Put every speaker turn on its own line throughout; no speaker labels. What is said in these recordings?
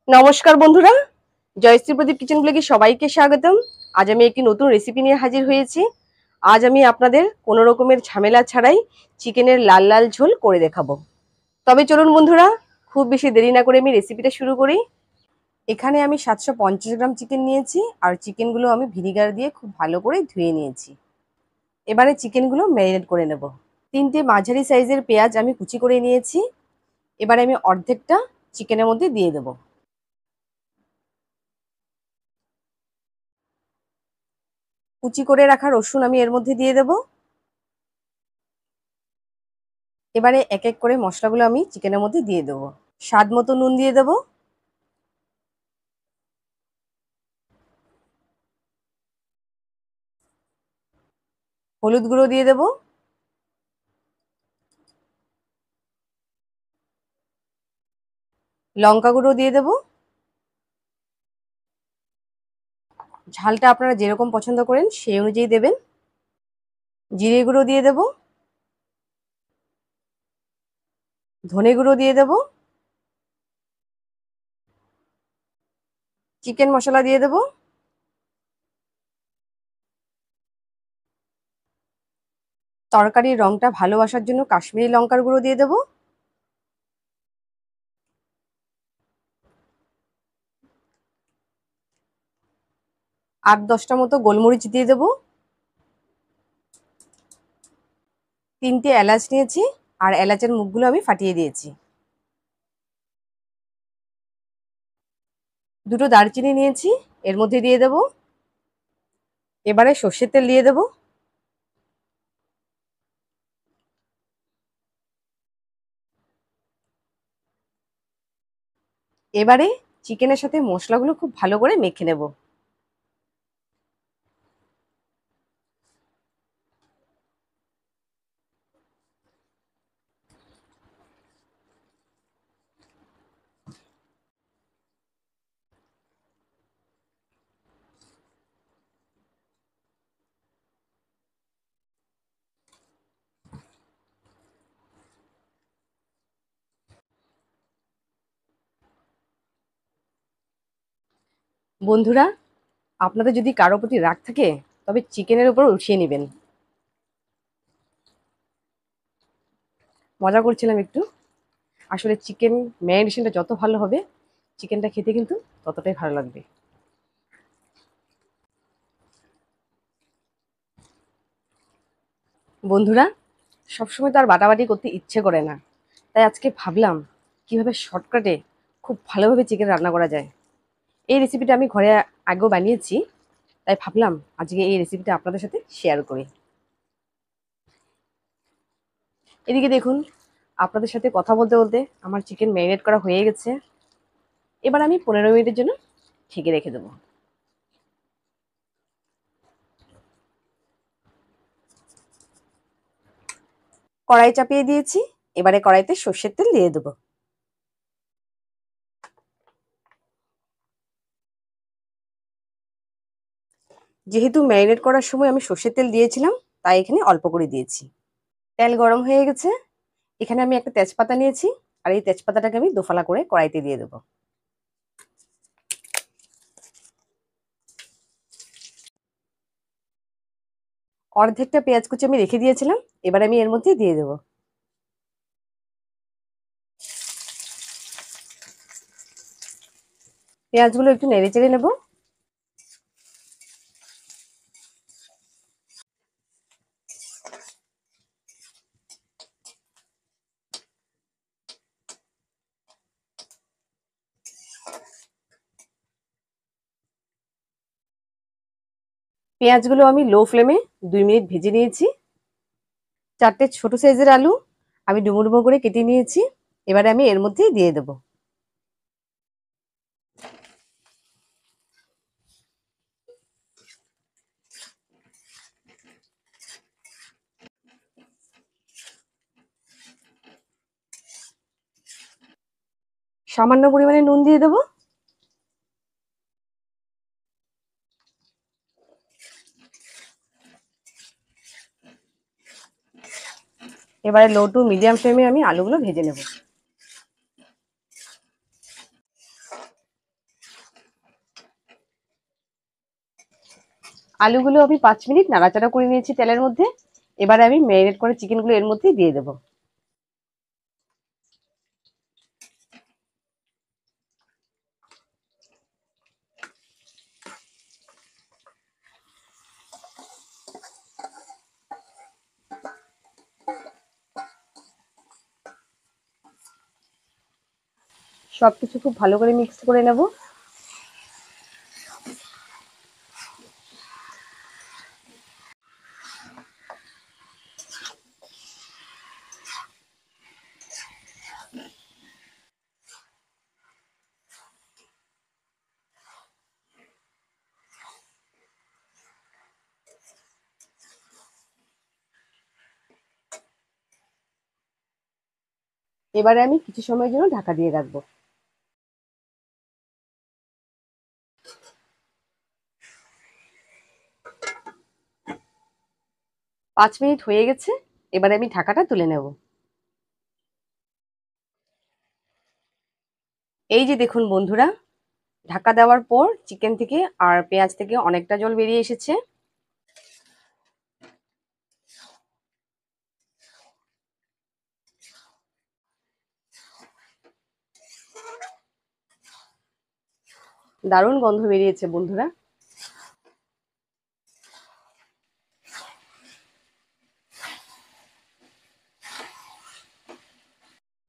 নমস্কার বন্ধুরা, জয়শ্রী প্রদীপ কিচেন ব্লগে সবাইকে স্বাগতম। আজ আমি একটি নতুন রেসিপি নিয়ে হাজির হয়েছি। আজ আমি আপনাদের কোনো রকমের ঝামেলা ছাড়াই চিকেনের লাল লাল ঝোল করে দেখাবো। তবে চলুন বন্ধুরা, খুব বেশি দেরি না করে আমি রেসিপিটা শুরু করি। এখানে আমি 750 গ্রাম চিকেন নিয়েছি, আর চিকেনগুলো আমি ভিনিগার দিয়ে খুব ভালো করে ধুয়ে নিয়েছি। এবারে চিকেনগুলো ম্যারিনেট করে নেব। 3টে মাঝারি সাইজের পেঁয়াজ আমি কুচি করে নিয়েছি। এবারে আমি অর্ধেকটা চিকেনের মধ্যে দিয়ে দেবো। কুচি করে রাখা রসুন আমি এর মধ্যে দিয়ে দেব। এবারে এক এক করে মশলাগুলো আমি চিকেনের মধ্যে দিয়ে দেব। স্বাদ মতো নুন দিয়ে দেব। হলুদ গুঁড়ো দিয়ে দেব। লঙ্কা গুঁড়ো দিয়ে দেব। ঝালটা আপনারা যেরকম পছন্দ করেন সেই অনুযায়ী দেবেন। জিরে গুঁড়ো দিয়ে দেব। ধনে গুঁড়ো দিয়ে দেব। চিকেন মশলা দিয়ে দেব। তরকারির রংটা ভালো আসার জন্য কাশ্মীরি লঙ্কার গুঁড়ো দিয়ে দেব। আর 10টা মতো গোলমরিচ দিয়ে দেব। 3টে এলাচ নিয়েছি, আর এলাচের মুখগুলো আমি ফাটিয়ে দিয়েছি। 2টো দারচিনি নিয়েছি, এর মধ্যে দিয়ে দেব। এবারে সর্ষের তেল দিয়ে দেব। এবারে চিকেনের সাথে মশলাগুলো খুব ভালো করে মেখে নেব। বন্ধুরা, আপনাদের যদি কারো প্রতি রাগ থাকে তবে চিকেনের উপর উঠিয়ে নেবেন। মজা করছিলাম একটু। আসলে চিকেন ম্যারিনেশনটা যত ভালো হবে, চিকেনটা খেতে কিন্তু ততটাই ভালো লাগবে। বন্ধুরা, সবসময় তো আর বাটাবাটি করতে ইচ্ছে করে না, তাই আজকে ভাবলাম কিভাবে শর্টকাটে খুব ভালোভাবে চিকেন রান্না করা যায়। এই রেসিপিটা আমি ঘরে আগেও বানিয়েছি, তাই ভাবলাম আজকে এই রেসিপিটা আপনাদের সাথে শেয়ার করি। এদিকে দেখুন, আপনাদের সাথে কথা বলতে বলতে আমার চিকেন ম্যারিনেট করা হয়ে গেছে। এবার আমি 15 মিনিটের জন্য ঢেকে রেখে দেবো। কড়াই চাপিয়ে দিয়েছি। এবারে কড়াইতে সর্ষের তেল দিয়ে দেবো। যেহেতু ম্যারিনেট করার সময় আমি সর্ষের তেল দিয়েছিলাম, তাই এখানে অল্প করে দিয়েছি। তেল গরম হয়ে গেছে। এখানে আমি একটা তেজপাতা নিয়েছি, আর এই তেজপাতাটাকে আমি দোফালা করে কড়াইতে দিয়ে দেবো। অর্ধেকটা পেঁয়াজ কুচি আমি রেখে দিয়েছিলাম, এবার আমি এর মধ্যে দিয়ে দেবো। পেঁয়াজগুলো একটু নেড়ে চেড়ে নেবো। পেঁয়াজগুলো আমি লো ফ্লেমে 2 মিনিট ভেজে নিয়েছি। 4টে ছোট সাইজের আলু আমি ডুমো ডুমো করে কেটে নিয়েছি। এবারে আমি এর মধ্যেই দিয়ে দেবো। সামান্য পরিমাণে নুন দিয়ে দেবো। এবারে লো টু মিডিয়াম ফ্লেমে আমি আলুগুলো ভেজে নেব। আলুগুলো আমি 5 মিনিট নাড়াচাড়া করে নিয়েছি তেলের মধ্যে। এবারে আমি ম্যারিনেট করে চিকেনগুলো এর মধ্যে দিয়ে দেবো। সবকিছু খুব ভালো করে মিক্স করে নেব। এবারে আমি কিছু সময়ের জন্য ঢাকা দিয়ে রাখবো। 5 মিনিট হয়ে গেছে। এবারে আমি ঢাকাটা তুলে নেব। এই যে দেখুন বন্ধুরা, ঢাকা দেওয়ার পর চিকেন থেকে আর পেঁয়াজ থেকে অনেকটা জল বেরিয়ে এসেছে। দারুণ গন্ধ বেরিয়েছে বন্ধুরা।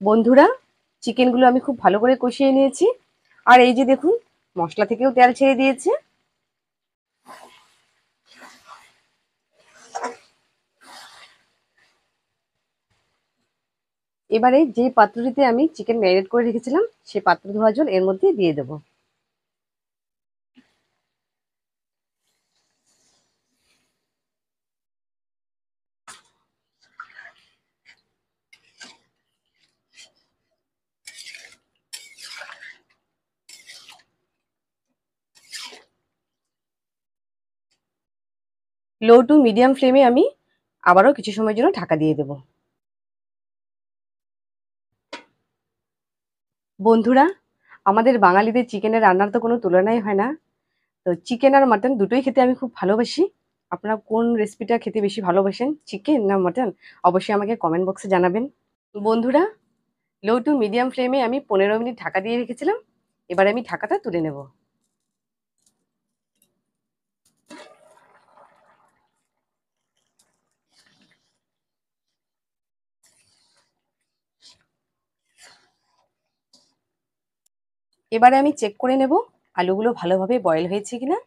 বন্ধুরা, চিকেনগুলো আমি খুব ভালো করে কষিয়ে নিয়েছি। আর এই যে দেখুন, মশলা থেকেও তেল ছেড়ে দিয়েছে। এবারে যে পাত্রটিতে আমি চিকেন ম্যারিনেট করে রেখেছিলাম সেই পাত্র ধোয়া জল এর মধ্যে দিয়ে দেবো। লো টু মিডিয়াম ফ্লেমে আমি আবারও কিছু সময়ের জন্য ঢাকা দিয়ে দেব। বন্ধুরা, আমাদের বাঙালিদের চিকেনের রান্নার তো কোনো তুলনাই হয় না। তো চিকেন আর মাটন দুটোই খেতে আমি খুব ভালোবাসি। আপনারা কোন রেসিপিটা খেতে বেশি ভালোবাসেন, চিকেন না মাটন? অবশ্যই আমাকে কমেন্ট বক্সে জানাবেন। বন্ধুরা, লো টু মিডিয়াম ফ্লেমে আমি 15 মিনিট ঢাকা দিয়ে রেখেছিলাম। এবার আমি ঢাকাটা তুলে নেব। এবারে আমি চেক করে নেব আলুগুলো ভালোভাবে বয়েল হয়েছে কিনা।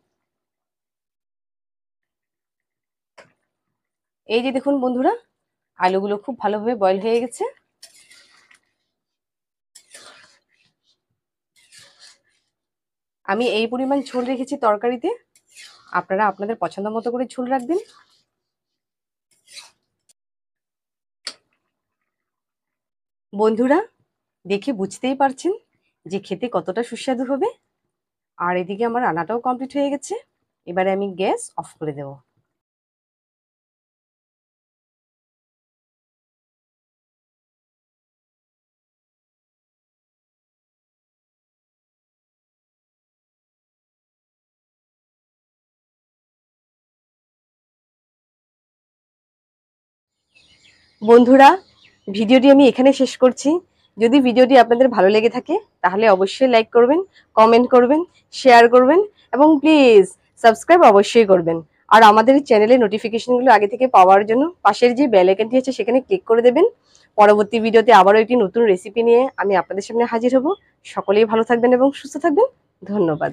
এই যে দেখুন বন্ধুরা, আলুগুলো খুব ভালোভাবে বয়েল হয়ে গেছে। আমি এই পরিমাণ ঝোল রেখেছি তরকারিতে। আপনারা আপনাদের পছন্দ মতো করে ঝোল রাখবেন। বন্ধুরা, দেখে বুঝতেই পারছেন যে খেতে কতটা সুস্বাদু হবে। আর এদিকে আমার রান্নাটাও কমপ্লিট হয়ে গেছে। এবারে আমি গ্যাস অফ করে দেব। বন্ধুরা, ভিডিওটি আমি এখানে শেষ করছি। যদি ভিডিওটি আপনাদের ভালো লেগে থাকে তাহলে অবশ্যই লাইক করবেন, কমেন্ট করবেন, শেয়ার করবেন এবং প্লিজ সাবস্ক্রাইব অবশ্যই করবেন। আর আমাদের চ্যানেলের নোটিফিকেশনগুলো আগে থেকে পাওয়ার জন্য পাশের যে বেল আইকনটি আছে সেখানে ক্লিক করে দেবেন। পরবর্তী ভিডিওতে আবারও একটি নতুন রেসিপি নিয়ে আমি আপনাদের সামনে হাজির হব। সকলেই ভালো থাকবেন এবং সুস্থ থাকবেন। ধন্যবাদ।